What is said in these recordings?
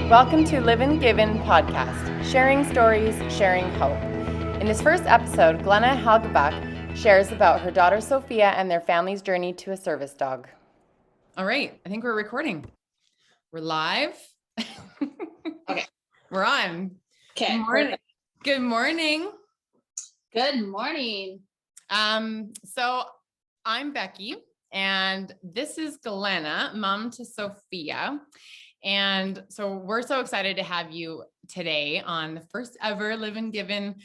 Welcome to LIVN GIVN podcast, sharing stories, sharing hope. In this first episode, Glenna Halbgewachs shares about her daughter Sophia and their family's journey to a service dog. All right, I think we're recording. We're live. Okay. We're on. Okay. Good morning. Good morning. So I'm Becky, and this is Glenna, mom to Sophia. And so we're so excited to have you today on the first ever LIVN GIVN.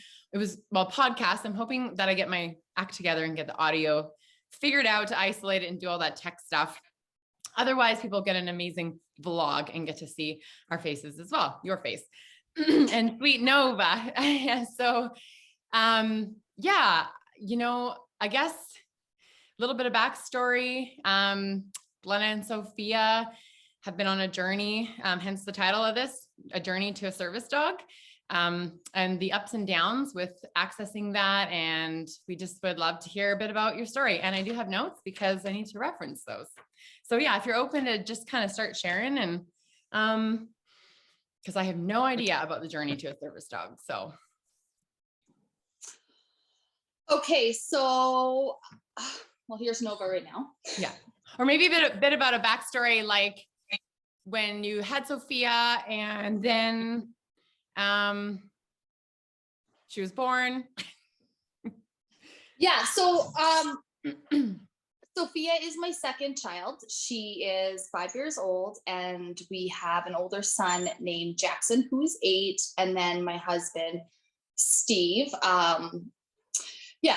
Podcast. I'm hoping that I get my act together and get the audio figured out to isolate it and do all that tech stuff. Otherwise, people get an amazing vlog and get to see our faces as well, your face and sweet Nova. So, I guess a little bit of backstory. Glenna and Sophia have been on a journey, hence the title of this, A Journey to a Service Dog, and the ups and downs with accessing that. And we just would love to hear a bit about your story. And I do have notes because I need to reference those. So yeah, if you're open to just kind of start sharing, and because I have no idea about the journey to a service dog. So. Okay, so, well, here's Nova right now. Yeah. Or maybe a bit about a backstory, like when you had Sophia and then she was born. Yeah, so Sophia is my second child. She is 5 years old, and we have an older son named Jackson, who's 8, and then my husband, Steve.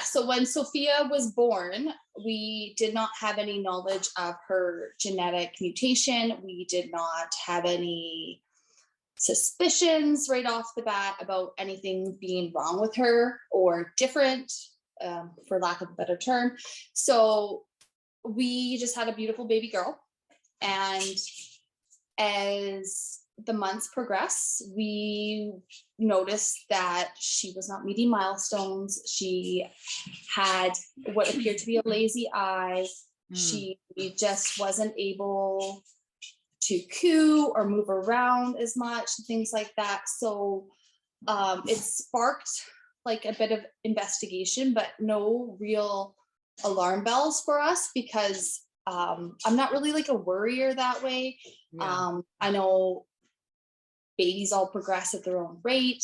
So when Sophia was born, we did not have any knowledge of her genetic mutation. We did not have any suspicions right off the bat about anything being wrong with her or different, for lack of a better term. So we just had a beautiful baby girl. And as the months progressed, we noticed that she was not meeting milestones. She had what appeared to be a lazy eye. She just wasn't able to coo or move around as much, things like that. So it sparked like a bit of investigation, but no real alarm bells for us, because I'm not really like a worrier that way. Yeah. I know babies all progress at their own rate.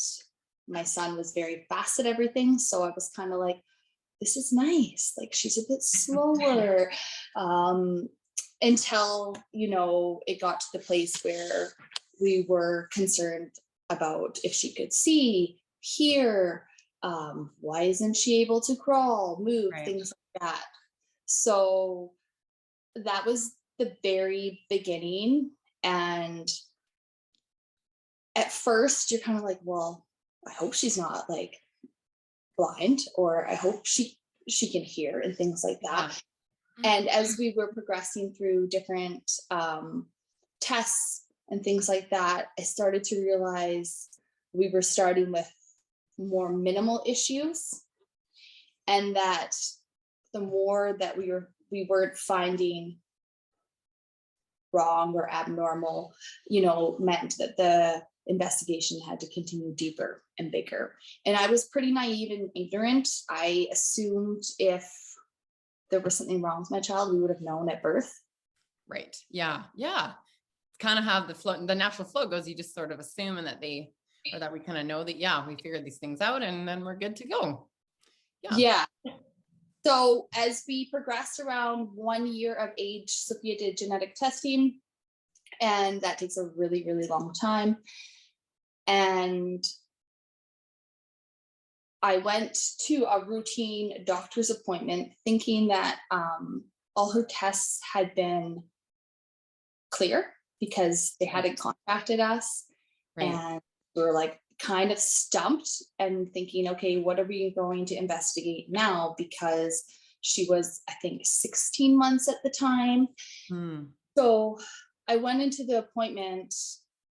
My son was very fast at everything, so I was kind of like, this is nice, like she's a bit slower, until it got to the place where we were concerned about if she could see, hear, why isn't she able to crawl, move, right, things like that. So that was the very beginning. And at first you're kind of like, well, I hope she's not like blind, or I hope she can hear and things like that. And as we were progressing through different tests and things like that, I started to realize we were starting with more minimal issues, and that the more that we weren't finding wrong or abnormal, meant that the investigation had to continue deeper and bigger. And I was pretty naive and ignorant. I assumed if there was something wrong with my child, we would have known at birth. Right. Yeah. Kind of have the natural flow goes, you just sort of assume, and that we kind of know that, we figured these things out and then we're good to go. Yeah. So as we progressed around 1 year of age, Sophia did genetic testing, and that takes a really, really long time. And I went to a routine doctor's appointment thinking that all her tests had been clear because they hadn't contacted us. Right. And we were like kind of stumped and thinking, okay, what are we going to investigate now? Because she was, I think, 16 months at the time. So I went into the appointment,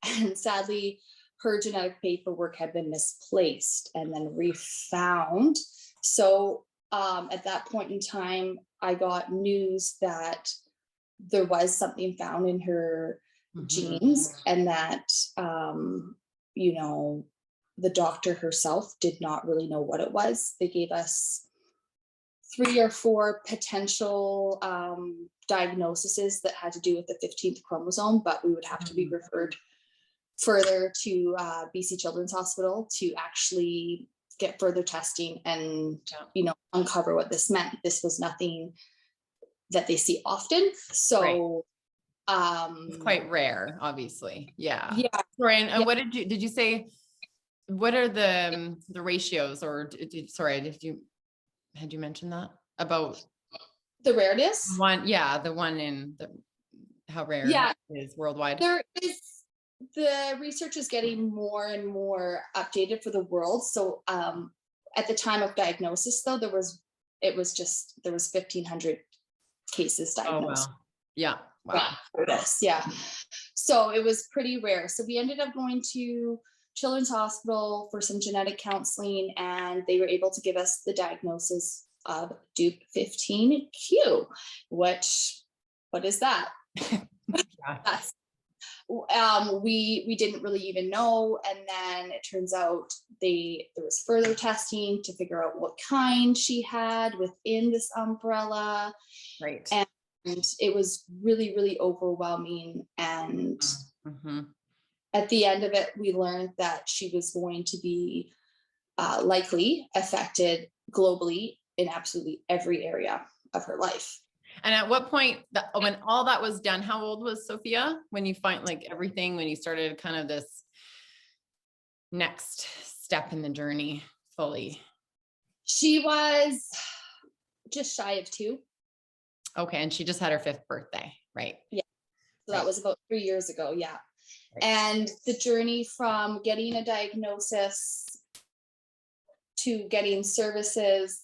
and sadly, her genetic paperwork had been misplaced and then refound. So at that point in time, I got news that there was something found in her genes, and that, you know, the doctor herself did not really know what it was. They gave us 3 or 4 potential diagnoses that had to do with the 15th chromosome, but we would have to be referred further to BC Children's Hospital to actually get further testing and, you know, uncover what this meant. This was nothing that they see often. So it's quite rare, obviously. Yeah. Right. And what did you say, what are the ratios, or had you mentioned that about the rareness? The one in how rare it is worldwide? There is, the research is getting more and more updated for the world. So at the time of diagnosis, though, there was 1,500 cases diagnosed. Oh, wow. Yeah. Wow. For this. Yeah. So it was pretty rare. So we ended up going to Children's Hospital for some genetic counseling, and they were able to give us the diagnosis of DUP15Q, which, what is that? That's, we didn't really even know. And then it turns out there was further testing to figure out what kind she had within this umbrella. Right. And it was really, really overwhelming. And at the end of it, we learned that she was going to be likely affected globally in absolutely every area of her life. And at what point, when all that was done, how old was Sophia when you find like everything, when you started kind of this next step in the journey fully? She was just shy of 2. Okay. And she just had her 5th birthday, right? Yeah. So that was about 3 years ago. Yeah. Right. And the journey from getting a diagnosis to getting services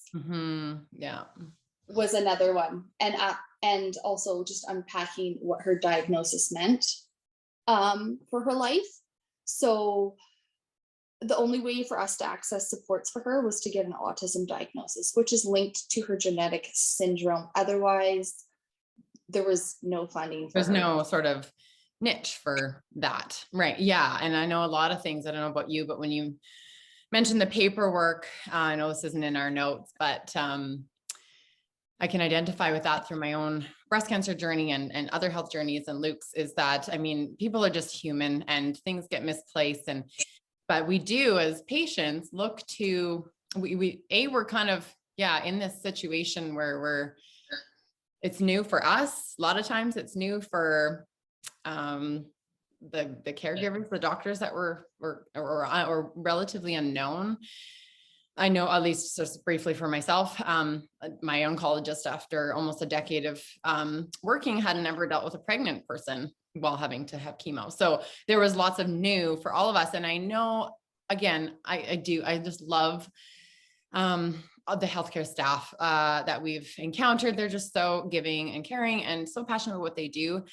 was another one. And also just unpacking what her diagnosis meant for her life. So the only way for us to access supports for her was to get an autism diagnosis, which is linked to her genetic syndrome. Otherwise, there was no funding for There's her. no sort of niche for that. Right. Yeah. And I know a lot of things, I don't know about you, but when you mentioned the paperwork, I know this isn't in our notes, but I can identify with that through my own breast cancer journey and other health journeys, and Luke's, is that, I mean, people are just human and things get misplaced. But we do, as patients, look to, we're kind of, in this situation where it's new for us. A lot of times it's new for the caregivers, the doctors that were relatively unknown. I know, at least just briefly for myself, my oncologist, after almost a decade of working, had never dealt with a pregnant person while having to have chemo. So there was lots of new for all of us. And I know, again, I just love the healthcare staff that we've encountered. They're just so giving and caring and so passionate about what they do.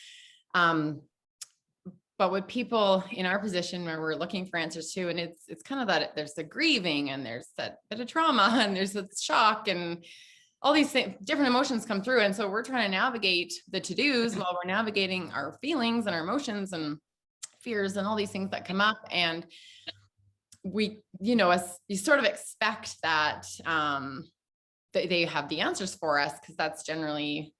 But with people in our position where we're looking for answers to, and it's kind of that there's the grieving and there's that bit of trauma and there's the shock and all these different emotions come through. And so we're trying to navigate the to-dos while we're navigating our feelings and our emotions and fears and all these things that come up. And we, as you sort of expect that they have the answers for us, because that's generally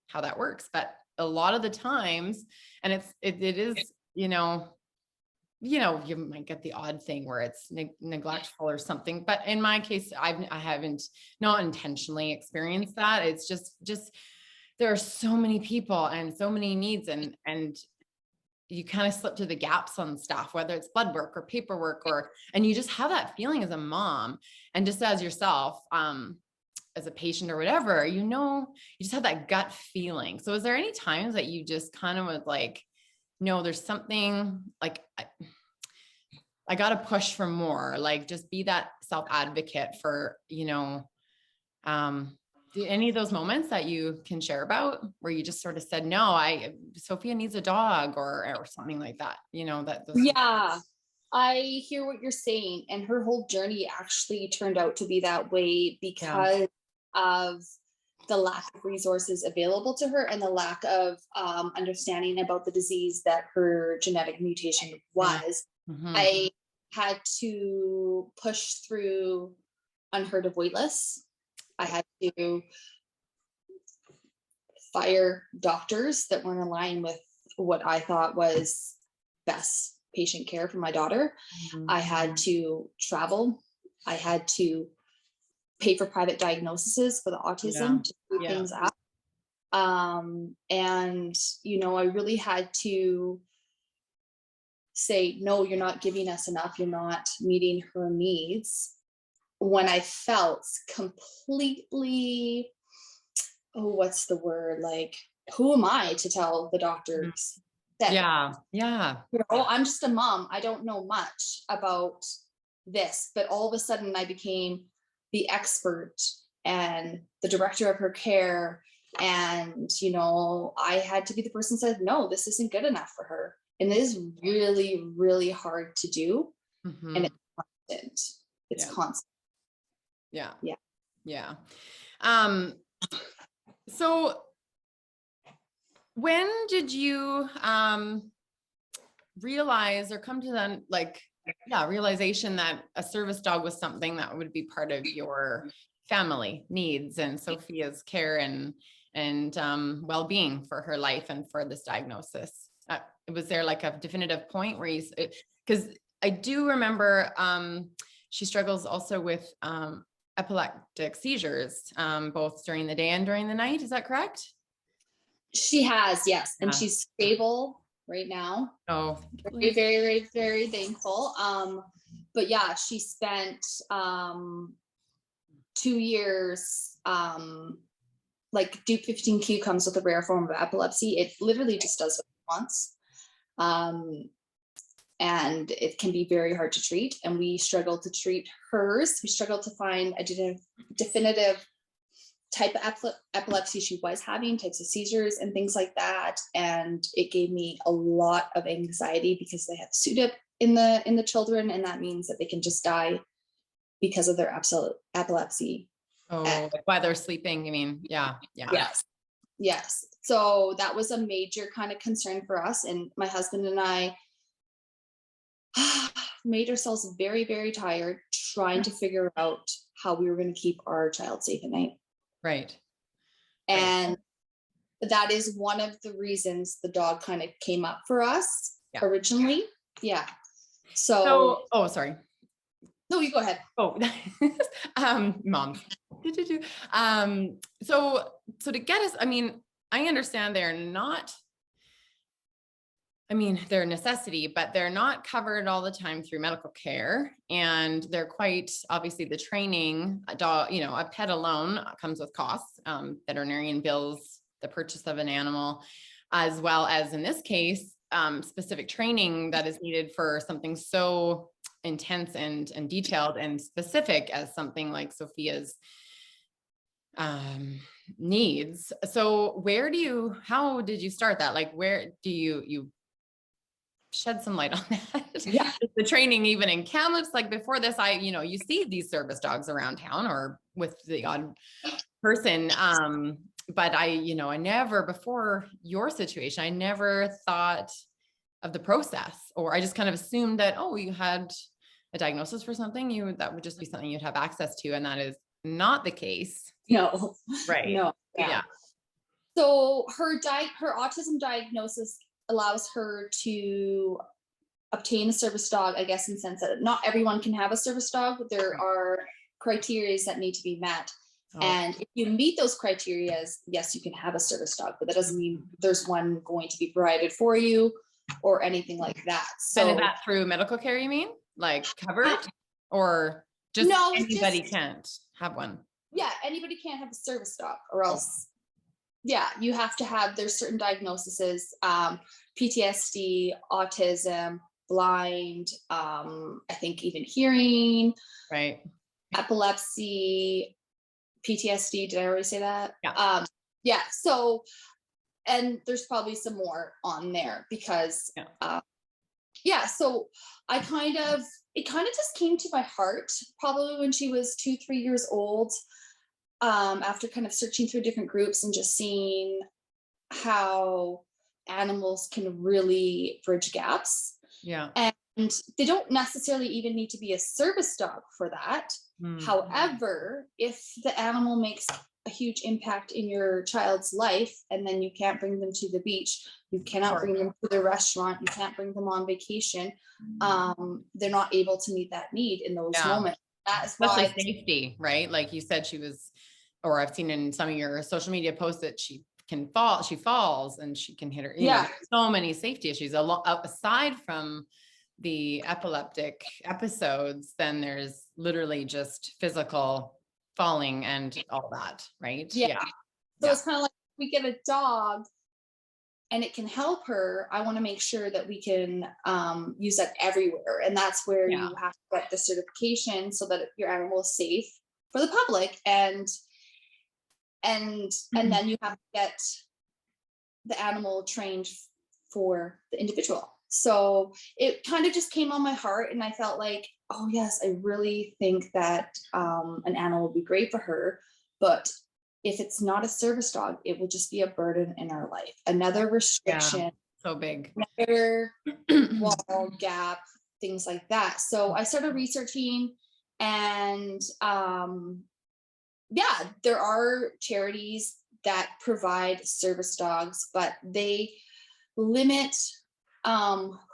how that works. But a lot of the times, and it is, you might get the odd thing where it's neglectful or something, but in my case, I haven't not intentionally experienced that. It's just there are so many people and so many needs, and you kind of slip through the gaps on stuff, whether it's blood work or paperwork, and you just have that feeling as a mom and just as yourself, as a patient or whatever, you just have that gut feeling. So is there any times that you just kind of was like, no, there's something like, I got to push for more, like just be that self-advocate for, any of those moments that you can share about where you just sort of said, no, Sophia needs a dog or something like that, Yeah, I hear what you're saying. And her whole journey actually turned out to be that way because of the lack of resources available to her and the lack of understanding about the disease that her genetic mutation was, I had to push through unheard of wait lists. I had to fire doctors that weren't aligned with what I thought was best patient care for my daughter. I had to travel. I had to pay for private diagnoses for the autism to do things out. And, you know, I really had to say, no, you're not giving us enough. You're not meeting her needs. When I felt completely, what's the word? Like, who am I to tell the doctors that, you know, I'm just a mom. I don't know much about this, but all of a sudden I became the expert and the director of her care. And, you know, I had to be the person who said, no, this isn't good enough for her. And it is really, really hard to do. And it's constant. It's constant. So when did you realize or come to the realization that a service dog was something that would be part of your family needs and Sophia's care and well-being for her life and for this diagnosis? Was there like a definitive point where because I do remember she struggles also with epileptic seizures, both during the day and during the night. Is that correct? She has, yes. And she's stable right now. Oh, very, very, very thankful. But yeah, she spent 2 years, like Duke 15Q comes with a rare form of epilepsy. It literally just does what it wants. And it can be very hard to treat. And we struggled to treat hers. We struggled to find a definitive type of epilepsy she was having, types of seizures and things like that. And it gave me a lot of anxiety because they have SUDEP in the children. And that means that they can just die because of their epilepsy. Oh, while they're sleeping, you mean? Yeah. Yes. So that was a major kind of concern for us. And my husband and I made ourselves very, very tired trying to figure out how we were going to keep our child safe at night. Right. And that is one of the reasons the dog kind of came up for us originally. Yeah. So, oh, sorry. No, you go ahead. Oh, mom. So to get us, I mean, I understand they're a necessity, but they're not covered all the time through medical care. And they're quite obviously the training, a dog, you know, a pet alone comes with costs, veterinarian bills, the purchase of an animal, as well as in this case, specific training that is needed for something so intense and detailed and specific as something like Sophia's needs. So how did you start that? Like, where do you shed some light on that? Yeah. The training, even in Kamloops, like before this, you see these service dogs around town or with the odd person. But I never, before your situation, I never thought of the process, or I just kind of assumed that, you had a diagnosis for something, that would just be something you'd have access to. And that is not the case. No. Right. No. Yeah. So her autism diagnosis allows her to obtain a service dog, I guess, in the sense that not everyone can have a service dog, but there are criteria that need to be met. And if you meet those criteria, yes, you can have a service dog, but that doesn't mean there's one going to be provided for you or anything like that. So and is that through medical care, you mean? Like covered, or just anybody can't have one? Yeah, anybody can't have a service dog, or else you have to have, there's certain diagnoses, PTSD, autism, blind, I think even hearing, right, epilepsy, PTSD. Did I already say that? Yeah. So, and there's probably some more on there because, so it kind of just came to my heart probably when she was 2-3 years old. after kind of searching through different groups and just seeing how animals can really bridge gaps. Yeah. And they don't necessarily even need to be a service dog for that. However, if the animal makes a huge impact in your child's life, and then you can't bring them to the beach, you cannot bring them to the restaurant, you can't bring them on vacation, they're not able to meet that need in those moments. That is especially why safety, right? Like you said, she was, or I've seen in some of your social media posts that she falls and she can hit her, you know, so many safety issues aside from the epileptic episodes. Then there's literally just physical falling and all that, right? So it's kind of like, if we get a dog and it can help her, I want to make sure that we can use that everywhere. And that's where you have to get the certification so that your animal is safe for the public. And then you have to get the animal trained for the individual. So it kind of just came on my heart, and I felt like, oh yes, I really think that an animal would be great for her. But if it's not a service dog, it will just be a burden in our life. Another restriction, so big, another wall, gap, things like that. So I started researching, and there are charities that provide service dogs, but they limit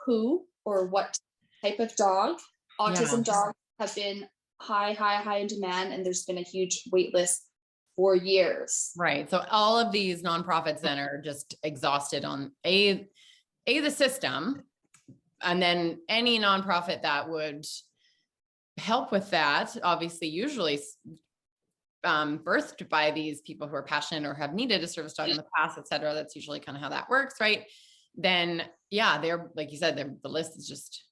who or what type of dog. Autism dogs have been high in demand, and there's been a huge wait list for years. Right. So all of these nonprofits then are just exhausted on the system, and then any nonprofit that would help with that, obviously, usually birthed by these people who are passionate or have needed a service dog in the past, et cetera. That's usually kind of how that works, right? Then, they're, like you said, the list is just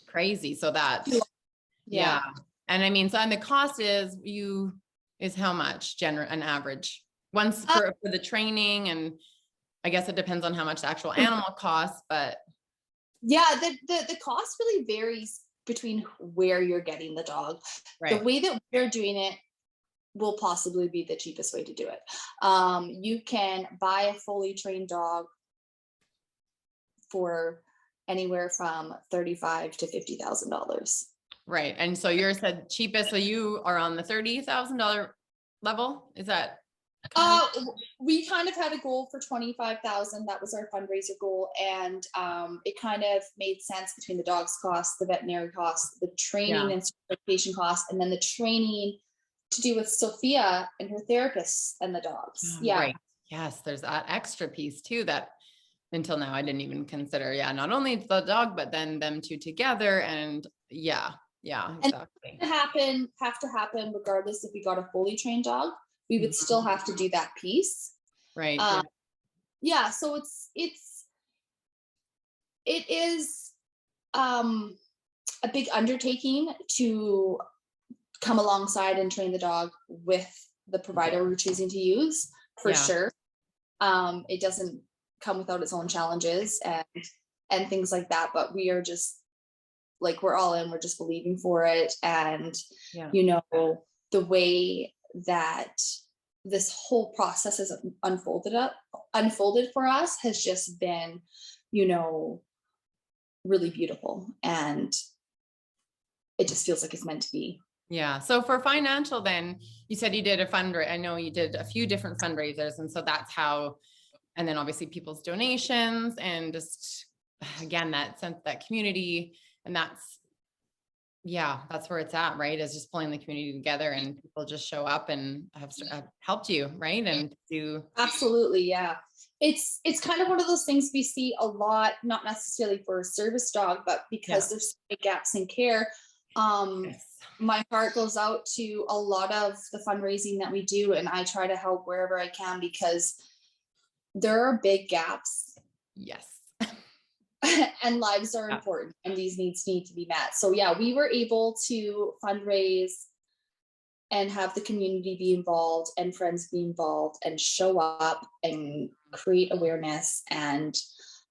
crazy. So that, and I mean, so, and the cost is how much an average once for the training, and I guess it depends on how much the actual animal costs, but the cost really varies between where you're getting the dog. The way that we're doing it will possibly be the cheapest way to do it. You can buy a fully trained dog for anywhere from $35,000 to $50,000. Right. And so you said cheapest, so you are on the $30,000 level. Is that? We kind of had a goal for $25,000. That was our fundraiser goal. And it kind of made sense between the dog's costs, the veterinary costs, the training and certification costs, and then the training to do with Sophia and her therapists and the dogs. Right. Yes. There's that extra piece too, that until now I didn't even consider. Not only the dog, but then them two together. And exactly. And have to happen regardless if we got a fully trained dog, we would still have to do that piece. Right. So it is a big undertaking to come alongside and train the dog with the provider we're choosing to use, for sure. It doesn't come without its own challenges and things like that, but we are just like, we're all in, we're just believing for it. And the way that this whole process has unfolded for us has just been really beautiful, and it just feels like it's meant to be. So for financial, then you said you did a fundraiser. I know you did a few different fundraisers, and so that's how, and then obviously people's donations, and just again that sense, that community, and that's where it's at, right? Is just pulling the community together, and people just show up and have helped you, right? And do absolutely, it's kind of one of those things we see a lot, not necessarily for a service dog, but because there's so many gaps in care. My heart goes out to a lot of the fundraising that we do, and I try to help wherever I can, because there are big gaps. Yes. And lives are important, and these needs need to be met. So we were able to fundraise and have the community be involved and friends be involved and show up and create awareness. And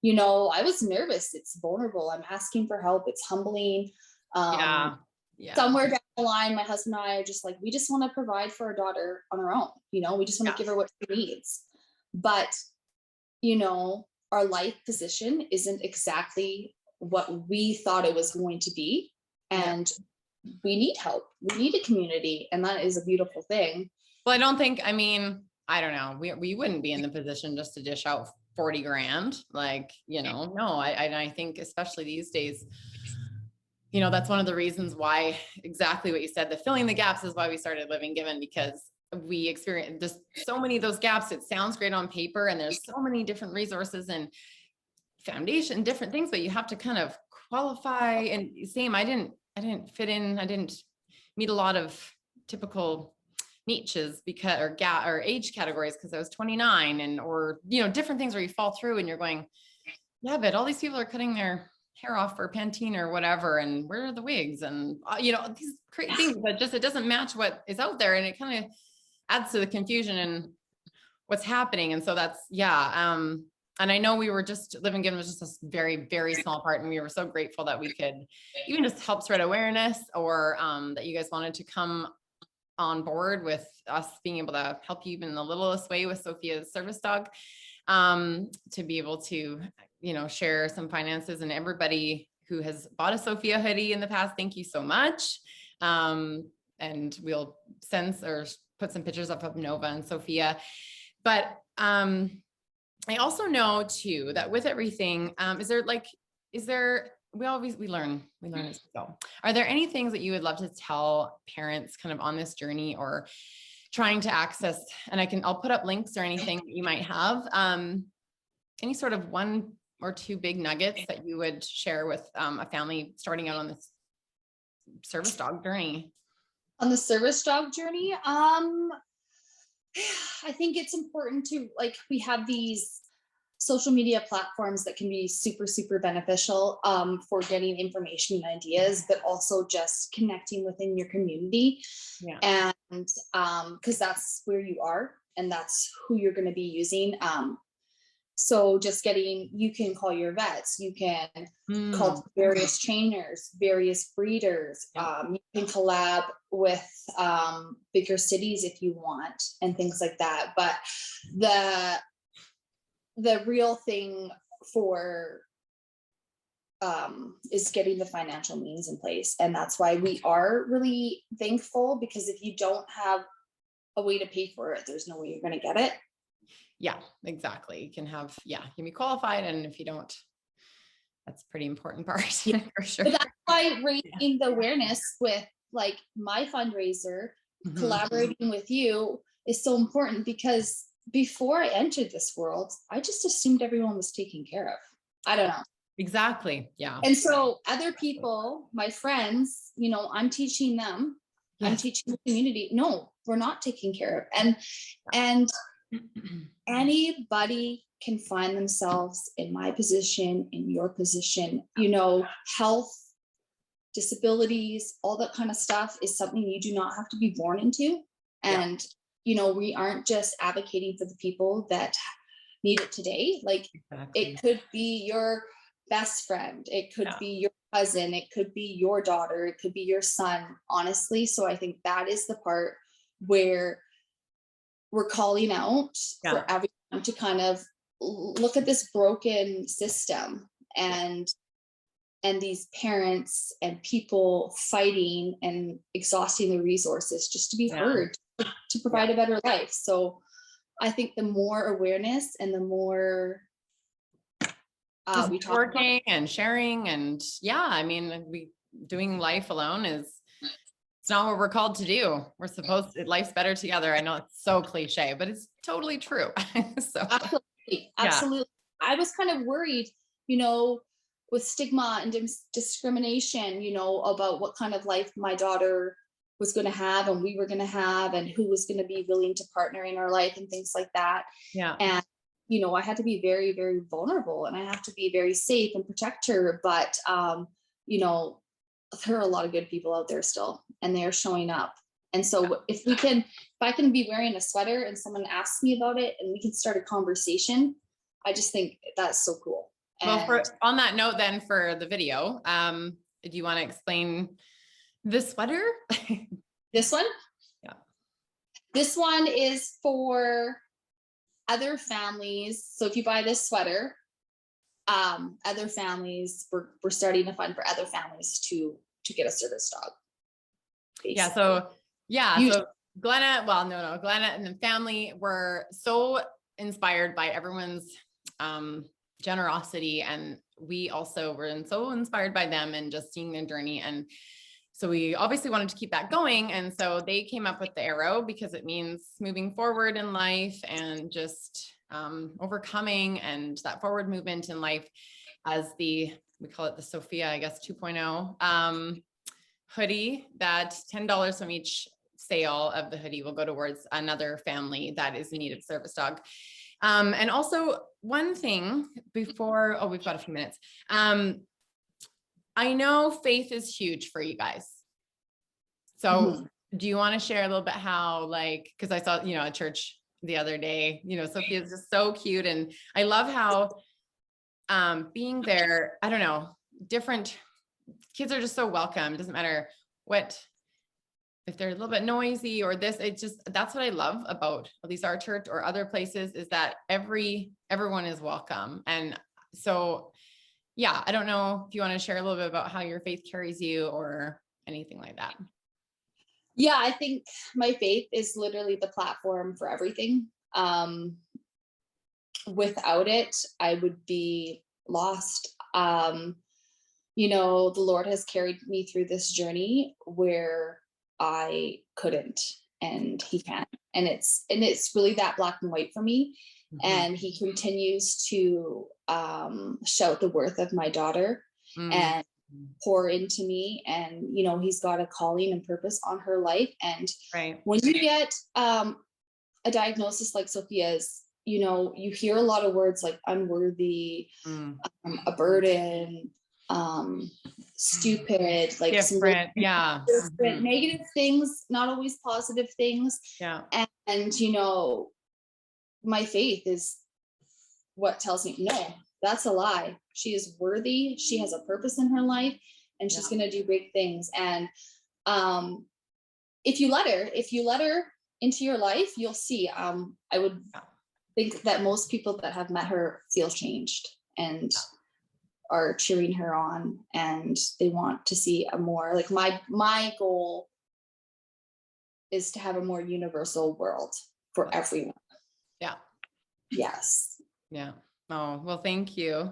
I was nervous. It's vulnerable. I'm asking for help. It's humbling. somewhere down the line, my husband and I are just like, we just want to provide for our daughter on her own. You know, we just want to give her what she needs. But, you know, our life position isn't exactly what we thought it was going to be. And we need help. We need a community. And that is a beautiful thing. Well, I don't think, I mean, I don't know. We wouldn't be in the position just to dish out 40 grand. Like, you know, no, I think especially these days, you know, that's one of the reasons why, exactly what you said, the filling the gaps is why we started LIVN GIVN, because we experienced just so many of those gaps. It sounds great on paper and there's so many different resources and foundation, different things, but you have to kind of qualify. And same, I didn't fit in. I didn't meet a lot of typical niches because, or age categories, because I was 29 and, or, you know, different things where you fall through and you're going, yeah, but all these people are cutting their hair off for Pantene or whatever. And where are the wigs? And, you know, these crazy things, but just, it doesn't match what is out there. And it kind of adds to the confusion and what's happening. And so that's, and I know we were just, LIVN GIVN was just a very, very small part. And we were so grateful that we could even just help spread awareness, or that you guys wanted to come on board with us being able to help you even in the littlest way with Sophia's service dog, to be able to, you know, share some finances. And everybody who has bought a Sophia hoodie in the past, thank you so much. And we'll send or put some pictures up of Nova and Sophia. But I also know too, that with everything, we learn as we go. Are there any things that you would love to tell parents kind of on this journey or trying to access? And I'll put up links or anything that you might have, any sort of one or two big nuggets that you would share with a family starting out on this service dog journey? On the service dog journey, I think it's important to, like, we have these social media platforms that can be super, super beneficial for getting information and ideas, but also just connecting within your community. Yeah. And because that's where you are and that's who you're going to be using. So just you can call your vets, you can call various trainers, various breeders. You can collab with bigger cities if you want and things like that. But the real thing for is getting the financial means in place. And that's why we are really thankful, because if you don't have a way to pay for it, there's no way you're going to get it. Yeah, exactly. You can be qualified. And if you don't, that's a pretty important part. For sure. But that's why raising the awareness with, like, my fundraiser, collaborating with you is so important, because before I entered this world, I just assumed everyone was taken care of. I don't know. Exactly. Yeah. And so other people, my friends, you know, I'm teaching them, I'm teaching the community, no, we're not taken care of. And anybody can find themselves in my position, in your position, you know, health, disabilities, all that kind of stuff is something you do not have to be born into. And, you know, we aren't just advocating for the people that need it today. Like, it could be your best friend, it could be your cousin, it could be your daughter, it could be your son, honestly. So I think that is the part where we're calling out for everyone to kind of look at this broken system and these parents and people fighting and exhausting the resources just to be heard, to provide a better life. So I think the more awareness and the more we talk working and sharing, and I mean, doing life alone it's not what we're called to do. We're supposed to, life's better together. I know it's so cliche, but it's totally true. So absolutely. I was kind of worried, you know, with stigma and discrimination, you know, about what kind of life my daughter was going to have and we were going to have, and who was going to be willing to partner in our life and things like that. Yeah. And, you know, I had to be very, very vulnerable, and I have to be very safe and protect her. But, you know, there are a lot of good people out there still, and they're showing up. And so if I can be wearing a sweater and someone asks me about it and we can start a conversation, I just think that's so cool. Well, on that note, then, for the video, do you want to explain The sweater? This one? Yeah. This one is for other families. So if you buy this sweater, other families, we're starting a fund for other families to get a service dog. Basically. So Glenna, Glenna and the family were so inspired by everyone's generosity, and we also were so inspired by them and just seeing their journey. And so we obviously wanted to keep that going. And so they came up with the arrow because it means moving forward in life and just overcoming, and that forward movement in life, as we call it the Sophia, I guess, 2.0 hoodie, that $10 from each sale of the hoodie will go towards another family that is in need of service dog. And also one thing before, we've got a few minutes. I know faith is huge for you guys. So do you want to share a little bit how, like, cause I saw, at church the other day, Sophia is just so cute. And I love how, being there, I don't know, different kids are just so welcome. It doesn't matter if they're a little bit noisy or this, that's what I love about at least our church or other places, is that everyone is welcome. And so, I don't know if you want to share a little bit about how your faith carries you or anything like that. Yeah, I think my faith is literally the platform for everything. Without it, I would be lost. The Lord has carried me through this journey where I couldn't, and he can. And it's really that black and white for me. Mm-hmm. And he continues to shout the worth of my daughter and pour into me. And, he's got a calling and purpose on her life. And when you get a diagnosis like Sophia's, you hear a lot of words like unworthy, a burden, stupid, like different, different negative things, not always positive things. Yeah. And my faith is what tells me, no, that's a lie. She is worthy. She has a purpose in her life, and she's going to do big things. And if you let her into your life, you'll see. I would think that most people that have met her feel changed and are cheering her on, and they want to see a more, like, my goal is to have a more universal world for everyone. Yeah. Yes. Yeah. Oh, well, thank you.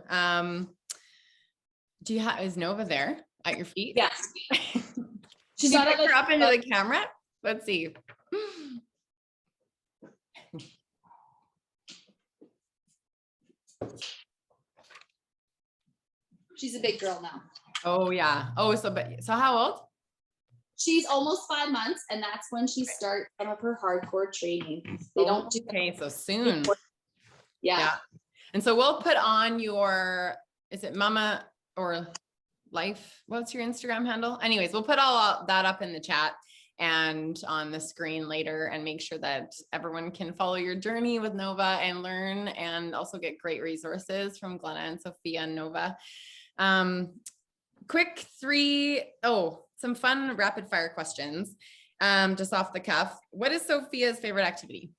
Is Nova there at your feet? Yes. She's not her up into the camera. Let's see. She's a big girl now. Oh yeah. Oh, so how old? She's almost 5 months, and that's when she starts some of her hardcore training. They don't do. Okay, so soon. Yeah. And so we'll put on is it Mama or Life? What's your Instagram handle? Anyways, we'll put all that up in the chat and on the screen later, and make sure that everyone can follow your journey with Nova and learn, and also get great resources from Glenna and Sophia and Nova. Quick some fun rapid fire questions. Just off the cuff. What is Sophia's favorite activity?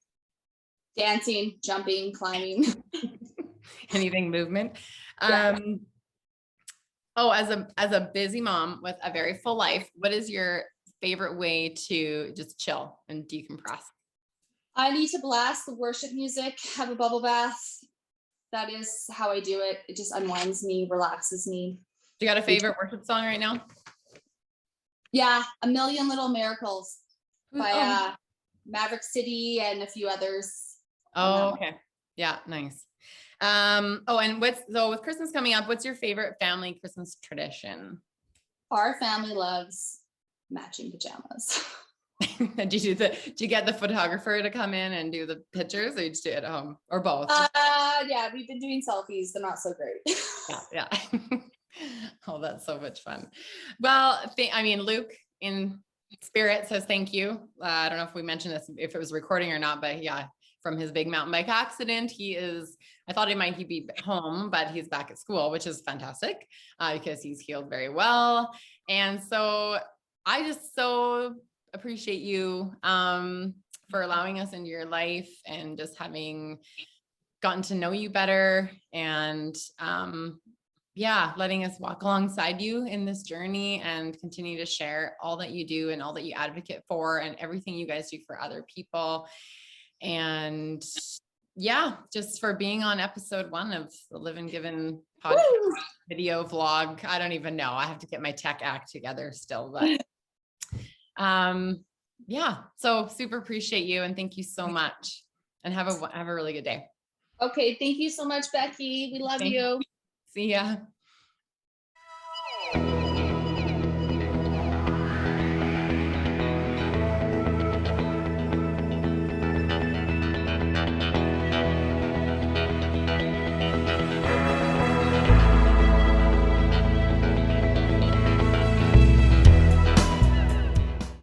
Dancing, jumping, climbing. Anything movement. Yeah. As a busy mom with a very full life, what is your favorite way to just chill and decompress? I need to blast the worship music, have a bubble bath. That is how I do it. It just unwinds me, relaxes me. Do you got a favorite worship song right now? Yeah, A Million Little Miracles by Maverick City and a few others. Oh, okay. Yeah, nice. And with Christmas coming up, what's your favorite family Christmas tradition? Our family loves matching pajamas. Do you get the photographer to come in and do the pictures, or you just do it at home, or both? Yeah, we've been doing selfies. They're not so great. Yeah. Oh, that's so much fun. Well, Luke in spirit says thank you. I don't know if we mentioned this, if it was recording or not, but yeah, from his big mountain bike accident, I thought he'd be home, but he's back at school, which is fantastic because he's healed very well. And so I just so appreciate you for allowing us into your life and just having gotten to know you better and letting us walk alongside you in this journey and continue to share all that you do and all that you advocate for and everything you guys do for other people. And just for being on episode 1 of the LIVN GIVN podcast video vlog. I don't even know. I have to get my tech act together still, but so super appreciate you and thank you so much and have a really good day. Okay. Thank you so much, Becky. We love you. See ya.